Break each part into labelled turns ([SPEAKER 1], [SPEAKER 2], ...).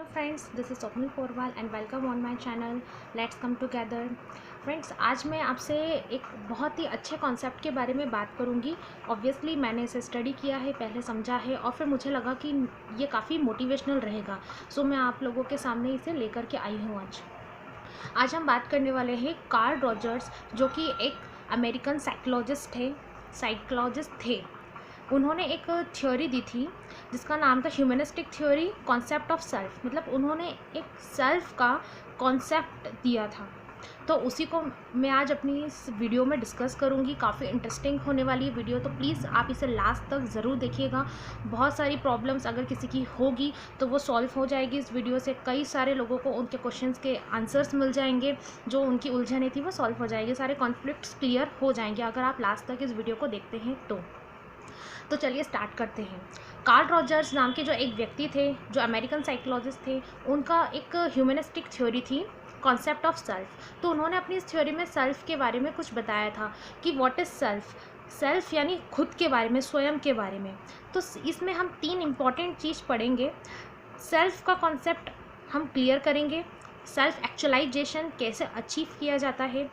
[SPEAKER 1] Hello friends, this is Swapnil Porwal and welcome on my channel let's come together. Friends, आज मैं आपसे एक बहुत ही अच्छे कॉन्सेप्ट के बारे में बात करूंगी। ऑब्वियसली मैंने इसे स्टडी किया है, पहले समझा है और फिर मुझे लगा कि ये काफ़ी मोटिवेशनल रहेगा। सो मैं आप लोगों के सामने इसे लेकर के आई हूँ। आज हम बात करने वाले हैं कार्ल रॉजर्स, जो कि एक अमेरिकन साइकोलॉजिस्ट थे। उन्होंने एक थ्योरी दी थी जिसका नाम था humanistic theory concept of self. मतलब उन्होंने एक सेल्फ का कॉन्सेप्ट दिया था। तो उसी को मैं आज अपनी इस वीडियो में डिस्कस करूंगी। काफ़ी इंटरेस्टिंग होने वाली है वीडियो, तो प्लीज़ आप इसे लास्ट तक ज़रूर देखिएगा। बहुत सारी प्रॉब्लम्स अगर किसी की होगी तो वो सॉल्व हो जाएगी इस वीडियो से। कई सारे लोगों को उनके क्वेश्चंस के आंसर्स मिल जाएंगे, जो उनकी उलझने थी वो सॉल्व हो जाएगी, सारे कॉन्फ्लिक्ट्स क्लियर हो जाएंगे अगर आप लास्ट तक इस वीडियो को देखते हैं तो चलिए स्टार्ट करते हैं। कार्ल रॉजर्स नाम के जो एक व्यक्ति थे, जो अमेरिकन साइकोलॉजिस्ट थे, उनका एक ह्यूमनिस्टिक थ्योरी थी कॉन्सेप्ट ऑफ सेल्फ। तो उन्होंने अपनी इस थ्योरी में सेल्फ के बारे में कुछ बताया था कि व्हाट इज़ सेल्फ यानी खुद के बारे में, स्वयं के बारे में। तो इसमें हम 3 इम्पॉर्टेंट चीज़ पढ़ेंगे। सेल्फ का कॉन्सेप्ट हम क्लियर करेंगे, सेल्फ एक्चुअलाइजेशन कैसे अचीव किया जाता है,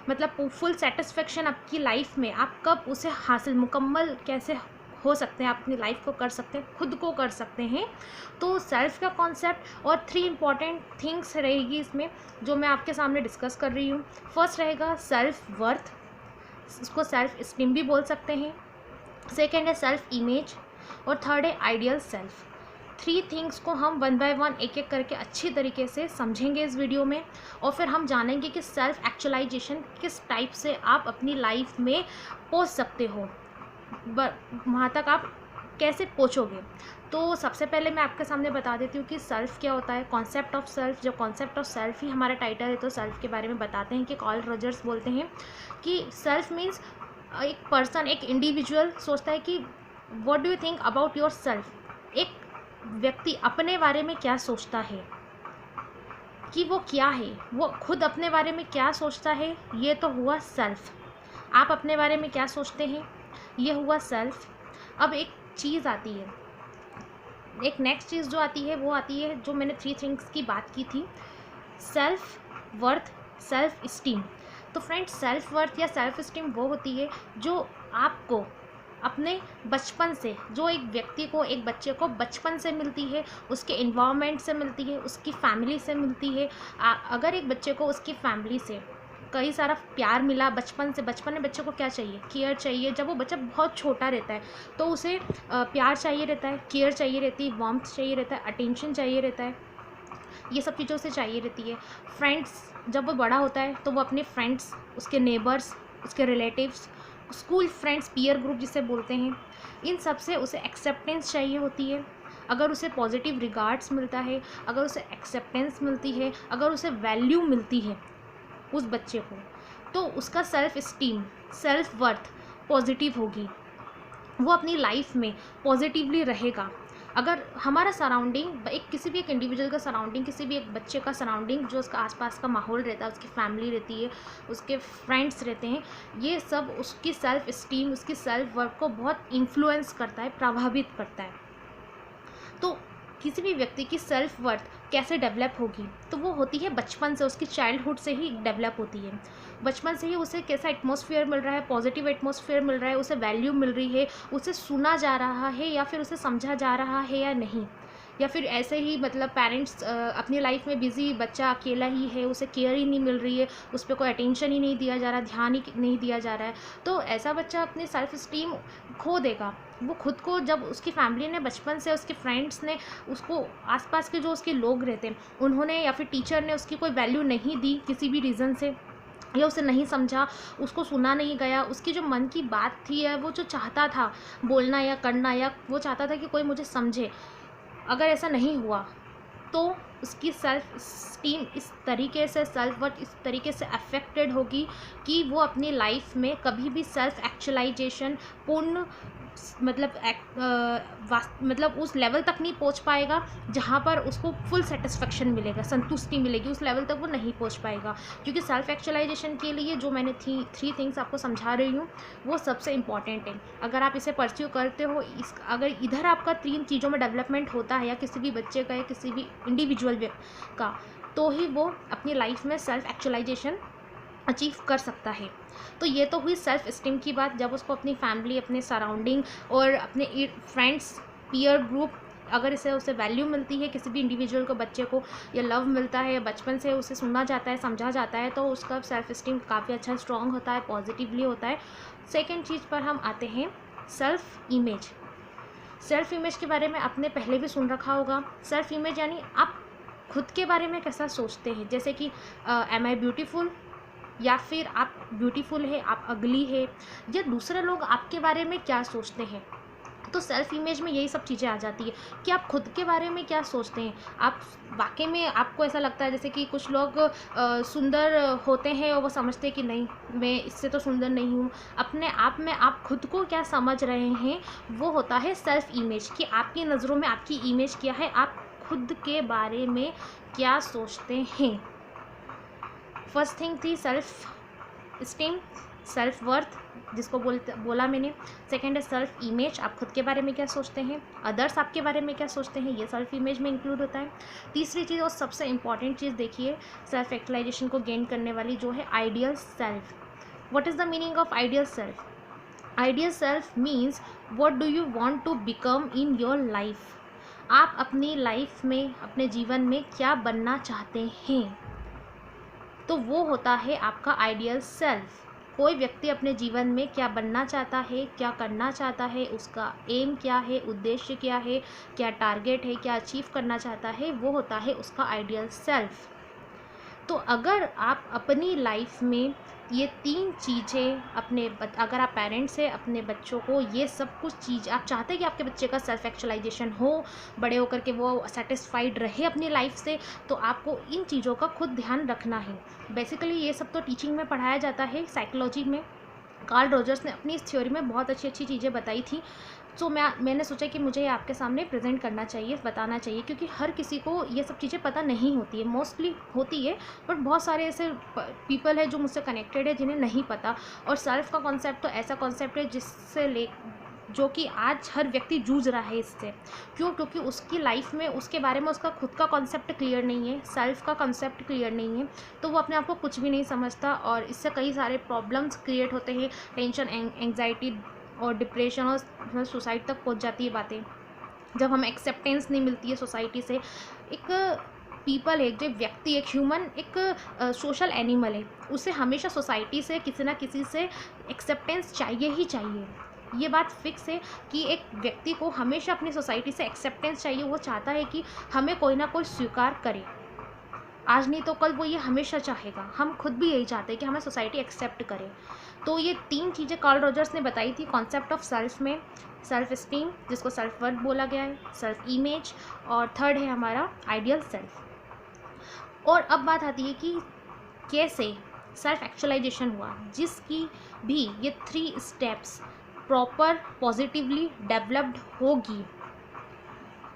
[SPEAKER 1] मतलब फुल सेटिस्फेक्शन आपकी लाइफ में आप कब उसे हासिल मुकम्मल कैसे हो सकते हैं, आप अपनी लाइफ को कर सकते हैं, खुद को कर सकते हैं। तो सेल्फ का कॉन्सेप्ट और 3 इम्पॉर्टेंट थिंग्स रहेगी इसमें, जो मैं आपके सामने डिस्कस कर रही हूँ। फर्स्ट रहेगा सेल्फ वर्थ, इसको सेल्फ इस्टीम भी बोल सकते हैं। सेकेंड है सेल्फ इमेज और थर्ड है आइडियल सेल्फ। 3 थिंग्स को हम 1 बाय 1 एक एक करके अच्छी तरीके से समझेंगे इस वीडियो में, और फिर हम जानेंगे कि सेल्फ एक्चुअलाइजेशन किस टाइप से आप अपनी लाइफ में पहुंच सकते हो, वहाँ तक आप कैसे पहुँचोगे। तो सबसे पहले मैं आपके सामने बता देती हूँ कि सेल्फ क्या होता है। कॉन्सेप्ट ऑफ सेल्फ, जो कॉन्सेप्ट ऑफ सेल्फ ही हमारा टाइटल है, तो सेल्फ के बारे में बताते हैं कि कार्ल रॉजर्स बोलते हैं कि सेल्फ मीन्स एक पर्सन, एक इंडिविजुअल सोचता है कि what do you think about your self. एक व्यक्ति अपने बारे में क्या सोचता है, कि वो क्या है, वो खुद अपने बारे में क्या सोचता है, ये तो हुआ सेल्फ। आप अपने बारे में क्या सोचते हैं, ये हुआ सेल्फ। अब एक चीज़ आती है, एक नेक्स्ट चीज़ जो आती है वो आती है जो मैंने 3 थिंग्स की बात की थी, सेल्फ वर्थ, सेल्फ इस्टीम। तो फ्रेंड्स, सेल्फ वर्थ या सेल्फ इस्टीम वो होती है जो आपको अपने बचपन से, जो एक व्यक्ति को, एक बच्चे को बचपन से मिलती है, उसके इन्वायरमेंट से मिलती है, उसकी फैमिली से मिलती है। अगर एक बच्चे को उसकी फैमिली से कई सारा प्यार मिला बचपन से, बचपन में बच्चे को क्या चाहिए, केयर चाहिए। जब वो बच्चा बहुत छोटा रहता है तो उसे प्यार चाहिए रहता है, केयर चाहिए रहती है, वार्मथ चाहिए रहता है, अटेंशन चाहिए रहता है, ये सब चीज़ों से चाहिए रहती है। फ्रेंड्स, जब वो बड़ा होता है तो वो अपने फ्रेंड्स, उसके नेबर्स, उसके relatives, school friends, peer group जिसे बोलते हैं, इन सब से उसे एक्सेप्टेंस चाहिए होती है। अगर उसे पॉजिटिव रिगार्ड्स मिलता है, अगर उसे एक्सेप्टेंस मिलती है, अगर उसे वैल्यू मिलती है उस बच्चे को, तो उसका self esteem, self worth positive होगी, वो अपनी लाइफ में पॉजिटिवली रहेगा। अगर हमारा सराउंडिंग, एक किसी भी एक इंडिविजुअल का सराउंडिंग, किसी भी एक बच्चे का सराउंडिंग, जो उसका आसपास का माहौल रहता है, उसकी फैमिली रहती है, उसके फ्रेंड्स रहते हैं, ये सब उसकी सेल्फ इस्टीम, उसकी सेल्फ वर्थ को बहुत इन्फ्लुएंस करता है, प्रभावित करता है। तो किसी भी व्यक्ति की सेल्फ वर्थ कैसे डेवलप होगी, तो वो होती है बचपन से, उसकी चाइल्डहुड से ही डेवलप होती है। बचपन से ही उसे कैसा एटमॉस्फेयर मिल रहा है, पॉजिटिव एटमॉस्फेयर मिल रहा है, उसे वैल्यू मिल रही है, उसे सुना जा रहा है या फिर उसे समझा जा रहा है या नहीं, या फिर ऐसे ही मतलब पेरेंट्स अपनी लाइफ में बिजी, बच्चा अकेला ही है, उसे केयर ही नहीं मिल रही है, उस पर कोई अटेंशन ही नहीं दिया जा रहा, ध्यान ही नहीं दिया जा रहा है, तो ऐसा बच्चा अपनी सेल्फ इस्टीम खो देगा। वो खुद को, जब उसकी फैमिली ने बचपन से, उसके फ्रेंड्स ने, उसको आसपास के जो उसके लोग रहते हैं उन्होंने या फिर टीचर ने उसकी कोई वैल्यू नहीं दी किसी भी रीज़न से, या उसे नहीं समझा, उसको सुना नहीं गया, उसकी जो मन की बात थी या वो जो चाहता था बोलना या करना, या वो चाहता था कि कोई मुझे समझे, अगर ऐसा नहीं हुआ तो उसकी सेल्फ इस्टीम इस तरीके से, सेल्फ वर्थ इस तरीके से अफेक्टेड होगी कि वो अपनी लाइफ में कभी भी सेल्फ एक्चुअलाइजेशन पूर्ण मतलब मतलब उस लेवल तक नहीं पहुंच पाएगा जहां पर उसको फुल सेटिस्फेक्शन मिलेगा, संतुष्टि मिलेगी, उस लेवल तक वो नहीं पहुंच पाएगा। क्योंकि सेल्फ एक्चुअलाइजेशन के लिए जो मैंने थ्री थिंग्स आपको समझा रही हूँ वो सबसे इम्पॉर्टेंट है। अगर आप इसे परस्यू करते हो, अगर इधर आपका 3 चीज़ों में डेवलपमेंट होता है, या किसी भी बच्चे का या किसी भी इंडिविजुअल का, तो ही वो अपनी लाइफ में सेल्फ एक्चुअलाइजेशन अचीव कर सकता है। तो ये तो हुई सेल्फ इस्टीम की बात, जब उसको अपनी फैमिली, अपने सराउंडिंग और अपने फ्रेंड्स, पीयर ग्रुप, अगर इसे उसे वैल्यू मिलती है, किसी भी इंडिविजुअल को, बच्चे को, या लव मिलता है, या बचपन से उसे सुना जाता है, समझा जाता है, तो उसका सेल्फ इस्टीम काफ़ी अच्छा स्ट्रॉन्ग होता है, पॉजिटिवली होता है। सेकेंड चीज़ पर हम आते हैं, सेल्फ इमेज। सेल्फ इमेज के बारे में आपने पहले भी सुन रखा होगा। सेल्फ इमेज यानी आप खुद के बारे में कैसा सोचते हैं, जैसे कि एम आई ब्यूटीफुल, या फिर आप ब्यूटीफुल है, आप अगली है, या दूसरे लोग आपके बारे में क्या सोचते हैं। तो सेल्फ इमेज में यही सब चीज़ें आ जाती है कि आप खुद के बारे में क्या सोचते हैं। आप वाकई में आपको ऐसा लगता है, जैसे कि कुछ लोग सुंदर होते हैं और वो समझते हैं कि नहीं, मैं इससे तो सुंदर नहीं हूँ। अपने आप में आप खुद को क्या समझ रहे हैं, वो होता है सेल्फ इमेज, कि आपकी नज़रों में आपकी इमेज क्या है, आप खुद के बारे में क्या सोचते हैं। फर्स्ट थिंग थी सेल्फ इस्टीम, सेल्फ वर्थ, जिसको बोला मैंने। सेकेंड है सेल्फ इमेज, आप खुद के बारे में क्या सोचते हैं, अदर्स आपके बारे में क्या सोचते हैं, ये सेल्फ इमेज में इंक्लूड होता है। तीसरी चीज़ और सबसे इम्पॉर्टेंट चीज़ देखिए सेल्फ एक्चुअलाइजेशन को गेन करने वाली, जो है ideal self. What is the meaning of ideal self? Ideal self means what do you want to become in your life. आप अपनी लाइफ में, अपने जीवन में क्या बनना चाहते हैं, तो वो होता है आपका आइडियल सेल्फ। कोई व्यक्ति अपने जीवन में क्या बनना चाहता है, क्या करना चाहता है, उसका एम क्या है, उद्देश्य क्या है, क्या टारगेट है, क्या अचीव करना चाहता है, वो होता है उसका आइडियल सेल्फ। तो अगर आप अपनी लाइफ में ये 3 चीज़ें अगर आप पेरेंट्स हैं, अपने बच्चों को ये सब कुछ चीज़ आप चाहते हैं कि आपके बच्चे का सेल्फ एक्चुअलाइजेशन हो, बड़े होकर के वो सेटिस्फाइड रहे अपनी लाइफ से, तो आपको इन चीज़ों का खुद ध्यान रखना है। बेसिकली ये सब तो टीचिंग में पढ़ाया जाता है, साइकोलॉजी में कार्ल रॉजर्स ने अपनी इस थ्योरी में बहुत अच्छी अच्छी चीज़ें बताई थी। सो मैंने सोचा कि मुझे आपके सामने प्रेजेंट करना चाहिए, बताना चाहिए, क्योंकि हर किसी को ये सब चीज़ें पता नहीं होती है। मोस्टली होती है, बट बहुत सारे ऐसे पीपल है जो मुझसे कनेक्टेड है जिन्हें नहीं पता। और सेल्फ का कॉन्सेप्ट तो ऐसा कॉन्सेप्ट है जो कि आज हर व्यक्ति जूझ रहा है इससे। क्यों? क्योंकि उसकी लाइफ में उसके बारे में उसका खुद का कॉन्सेप्ट क्लियर नहीं है, सेल्फ का कॉन्सेप्ट क्लियर नहीं है, तो वो अपने आप को कुछ भी नहीं समझता, और इससे कई सारे प्रॉब्लम्स क्रिएट होते हैं, टेंशन, एंग्जाइटी और डिप्रेशन, और सुसाइड तक पहुंच जाती है बातें, जब हमें एक्सेप्टेंस नहीं मिलती है सोसाइटी से। एक पीपल है, जो व्यक्ति, एक ह्यूमन, एक सोशल एनिमल है, उसे हमेशा सोसाइटी से, किसी ना किसी से एक्सेप्टेंस चाहिए ही चाहिए। ये बात फिक्स है कि एक व्यक्ति को हमेशा अपनी सोसाइटी से एक्सेप्टेंस चाहिए। वो चाहता है कि हमें कोई ना कोई स्वीकार करे, आज नहीं तो कल वो ये हमेशा चाहेगा। हम खुद भी यही चाहते हैं कि हमें सोसाइटी एक्सेप्ट करे। तो ये 3 चीज़ें कार्ल रॉजर्स ने बताई थी कॉन्सेप्ट ऑफ सेल्फ में। सेल्फ इस्टीम, जिसको सेल्फ वर्थ बोला गया है, सेल्फ इमेज, और थर्ड है हमारा आइडियल सेल्फ। और अब बात आती है कि कैसे सेल्फ एक्चुअलाइजेशन हुआ, जिसकी भी ये 3 स्टेप्स प्रॉपर पॉजिटिवली डेवलप्ड होगी,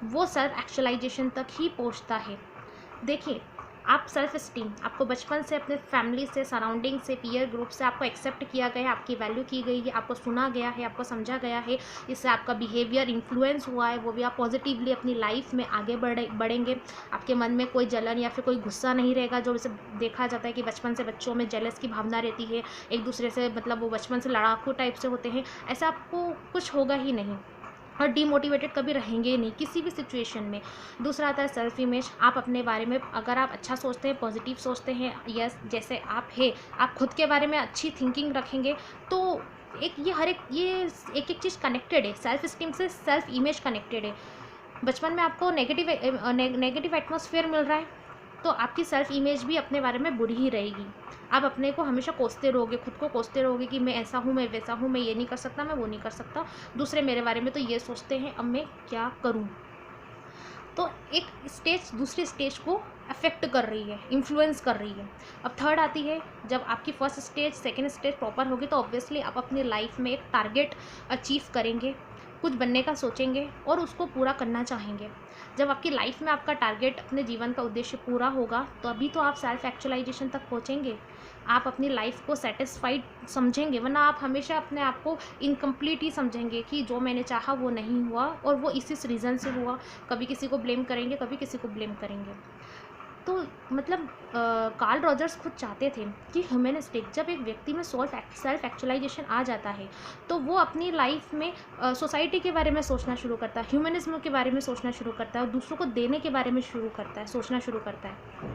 [SPEAKER 1] वो सेल्फ एक्चुअलाइजेशन तक ही पहुंचता है। देखिए, आप सेल्फ इस्टीम, आपको बचपन से अपने फैमिली से, सराउंडिंग से, पीयर ग्रुप से आपको एक्सेप्ट किया गया है, आपकी वैल्यू की गई है, आपको सुना गया है, आपको समझा गया है, इससे आपका बिहेवियर इन्फ्लुएंस हुआ है, वो भी आप पॉजिटिवली अपनी लाइफ में आगे बढ़ेंगे। आपके मन में कोई जलन या फिर कोई गुस्सा नहीं रहेगा, जो जैसे देखा जाता है कि बचपन से बच्चों में जेलस की भावना रहती है, एक दूसरे से, मतलब वो बचपन से लड़ाकू टाइप से होते हैं, ऐसा आपको कुछ होगा ही नहीं, और डीमोटिवेटेड कभी रहेंगे ही नहीं किसी भी सिचुएशन में। दूसरा आता है सेल्फ इमेज। आप अपने बारे में अगर आप अच्छा सोचते हैं, पॉजिटिव सोचते हैं, यस, जैसे आप हैं, आप खुद के बारे में अच्छी थिंकिंग रखेंगे, तो ये एक एक चीज़ कनेक्टेड है। सेल्फ इस्टीम से सेल्फ इमेज कनेक्टेड है। बचपन में आपको नेगेटिव एटमॉस्फेयर मिल रहा है, तो आपकी सेल्फ इमेज भी अपने बारे में बुरी ही रहेगी। आप अपने को हमेशा कोसते रहोगे, खुद को कोसते रहोगे कि मैं ऐसा हूँ, मैं वैसा हूँ, मैं ये नहीं कर सकता, मैं वो नहीं कर सकता, दूसरे मेरे बारे में तो ये सोचते हैं, अब मैं क्या करूँ। तो एक स्टेज दूसरी स्टेज को अफेक्ट कर रही है, इन्फ्लुएंस कर रही है। अब थर्ड आती है, जब आपकी first stage second stage proper होगी तो ऑब्वियसली आप अपनी लाइफ में एक टारगेट अचीव करेंगे, कुछ बनने का सोचेंगे और उसको पूरा करना चाहेंगे। जब आपकी लाइफ में आपका टारगेट, अपने जीवन का उद्देश्य पूरा होगा तो अभी तो आप सेल्फ एक्चुअलाइजेशन तक पहुँचेंगे, आप अपनी लाइफ को सेटिस्फाइड समझेंगे, वरना आप हमेशा अपने आप को इनकम्प्लीट ही समझेंगे कि जो मैंने चाहा वो नहीं हुआ और वो इस रीज़न से हुआ। कभी किसी को ब्लेम करेंगे, कभी किसी को ब्लेम करेंगे। तो मतलब कार्ल रॉजर्स खुद चाहते थे कि ह्यूमनिस्टिक, जब एक व्यक्ति में सेल्फ एक्चुअलाइजेशन आ जाता है तो वो अपनी लाइफ में सोसाइटी के बारे में सोचना शुरू करता है, ह्यूमनिज्म के बारे में सोचना शुरू करता है और दूसरों को देने के बारे में शुरू करता है, सोचना शुरू करता है।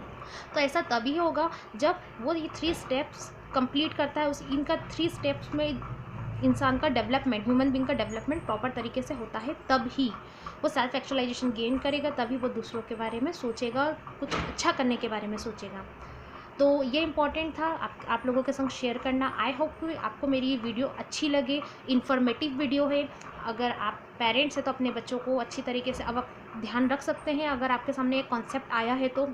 [SPEAKER 1] तो ऐसा तभी होगा जब वो ये 3 स्टेप्स कंप्लीट करता है। उस इनका 3 स्टेप्स में इंसान का डेवलपमेंट, ह्यूमन बीइंग का डेवलपमेंट प्रॉपर तरीके से होता है, तब ही वो सेल्फ एक्चुअलाइजेशन गेन करेगा, तभी वो दूसरों के बारे में सोचेगा, कुछ अच्छा करने के बारे में सोचेगा। तो ये इम्पॉर्टेंट था आप लोगों के संग शेयर करना। आई होप कि आपको मेरी ये वीडियो अच्छी लगे, इन्फॉर्मेटिव वीडियो है। अगर आप पेरेंट्स हैं तो अपने बच्चों को अच्छी तरीके से अब आप ध्यान रख सकते हैं अगर आपके सामने एक कॉन्सेप्ट आया है तो।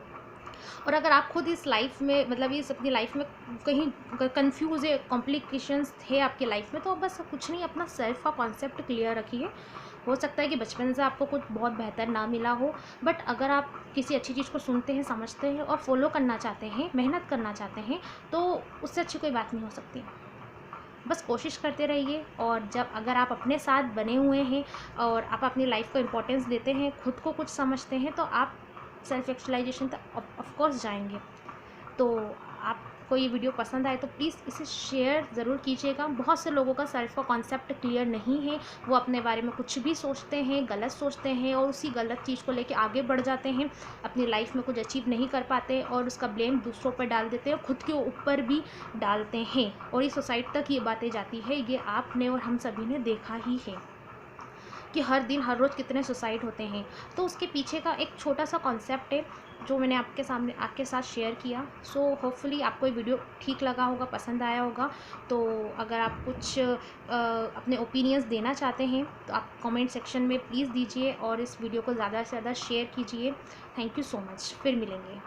[SPEAKER 1] और अगर आप खुद इस लाइफ में, मतलब इस अपनी लाइफ में कहीं कंफ्यूज है, कॉम्प्लिकेशंस थे आपकी लाइफ में, तो बस कुछ नहीं, अपना सेल्फ का कॉन्सेप्ट क्लियर रखिए। हो सकता है कि बचपन से आपको कुछ बहुत बेहतर ना मिला हो, बट अगर आप किसी अच्छी चीज़ को सुनते हैं, समझते हैं और फॉलो करना चाहते हैं, मेहनत करना चाहते हैं, तो उससे अच्छी कोई बात नहीं हो सकती। बस कोशिश करते रहिए। और जब अगर आप अपने साथ बने हुए हैं और आप अपनी लाइफ को इम्पोर्टेंस देते हैं, खुद को कुछ समझते हैं, तो आप सेल्फ एक्चुअलाइजेशन तक ऑफकोर्स जाएंगे। तो आपको ये वीडियो पसंद आए तो प्लीज़ इसे शेयर ज़रूर कीजिएगा। बहुत से लोगों का सेल्फ का कॉन्सेप्ट क्लियर नहीं है, वो अपने बारे में कुछ भी सोचते हैं, गलत सोचते हैं और उसी गलत चीज़ को लेके आगे बढ़ जाते हैं, अपनी लाइफ में कुछ अचीव नहीं कर पाते और उसका ब्लेम दूसरों पर डाल देते हैं, खुद के ऊपर भी डालते हैं और ये सोसाइटी तक ये बातें जाती है। ये आपने और हम सभी ने देखा ही है कि हर दिन हर रोज़ कितने सुसाइड होते हैं। तो उसके पीछे का एक छोटा सा कॉन्सेप्ट है जो मैंने आपके साथ शेयर किया। सो होपफुली आपको ये वीडियो ठीक लगा होगा, पसंद आया होगा। तो अगर आप कुछ अपने ओपिनियंस देना चाहते हैं तो आप कमेंट सेक्शन में प्लीज़ दीजिए और इस वीडियो को ज़्यादा से ज़्यादा शेयर कीजिए। Thank you so much. फिर मिलेंगे।